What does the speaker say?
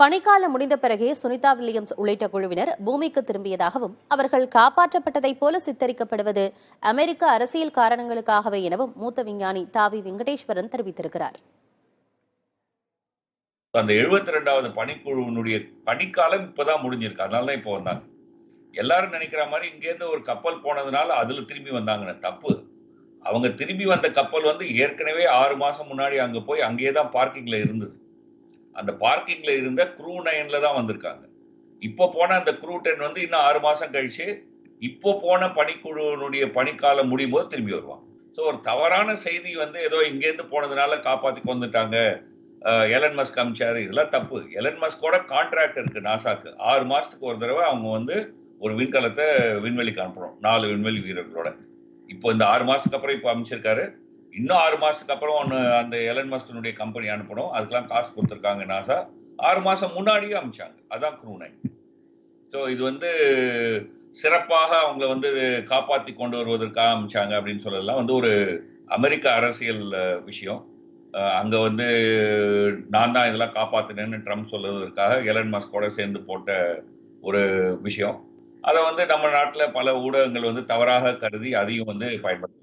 பணிக்காலம் முடிந்த பிறகே சுனிதா வில்லியம்ஸ் உள்ளிட்ட குழுவினர் பூமிக்கு திரும்பியதாகவும் அவர்கள் காப்பாற்றப்பட்டதைப் போல சித்தரிக்கப்படுவது அமெரிக்க அரசியல் காரணங்களுக்காகவே எனவும் மூத்த விஞ்ஞானி தாவி வெங்கடேஸ்வரன் தெரிவித்திருக்கிறார். அந்த 72வது பணிக்குழுவினுடைய பணிக்காலம் இப்பதான் முடிஞ்சிருக்கு. அதனாலதான் இப்போ வந்தாங்க. எல்லாரும் நினைக்கிற மாதிரி இங்கேருந்து ஒரு கப்பல் போனதுனால அதுல திரும்பி வந்தாங்கன்னு தப்பு. அவங்க திரும்பி வந்த கப்பல் ஏற்கனவே 6 மாசம் முன்னாடி அங்க போய் அங்கேயேதான் பார்க்கிங்ல இருந்தது. அந்த பார்க்கிங்ல இருந்த க்ரூ 9ல தான் வந்திருக்காங்க. இப்போ போன அந்த க்ரூ 10 இன்னும் 6 மாசம் கழிச்சு இப்போ போன பணிக்குழுவினுடைய பணிக்காலம் முடியும் போது திரும்பி வருவாங்க. ஸோ ஒரு தவறான செய்தி ஏதோ இங்கேருந்து போனதுனால காப்பாத்தி வந்துட்டாங்க, எலன் மஸ்க் அமிச்சாரு, இதெல்லாம் தப்பு. எலன் மஸ்கோட கான்ட்ராக்ட் இருக்கு நாசாக்கு. 6 மாசத்துக்கு ஒரு தடவை அவங்க ஒரு விண்கலத்தை விண்வெளிக்கு அனுப்பணும் 4 விண்வெளி வீரர்களோட. இப்போ இந்த 6 மாசத்துக்கு அப்புறம் இப்போ அமைச்சிருக்காரு. இன்னும் 6 மாசத்துக்கு அப்புறம் அந்த எலன் மஸ்கினுடைய கம்பெனி அனுப்பணும். அதுக்கெல்லாம் காசு கொடுத்துருக்காங்க நாசா. 6 மாசம் முன்னாடியே அமிச்சாங்க. அதான் க்ரூ 9. ஸோ இது சிறப்பாக அவங்க காப்பாற்றி கொண்டு வருவதற்காக அமிச்சாங்க அப்படின்னு சொல்லலாம். ஒரு அமெரிக்க அரசியல் விஷயம். அங்க நான் தான் இதெல்லாம் காப்பாத்தினேன்னு ட்ரம்ப் சொல்லுவதற்காக எலன் மஸ்கோட சேர்ந்து போட்ட ஒரு விஷயம். அதை நம்ம நாட்டில் பல ஊடகங்கள் தவறாக கருதி அதையும் பயன்படுத்த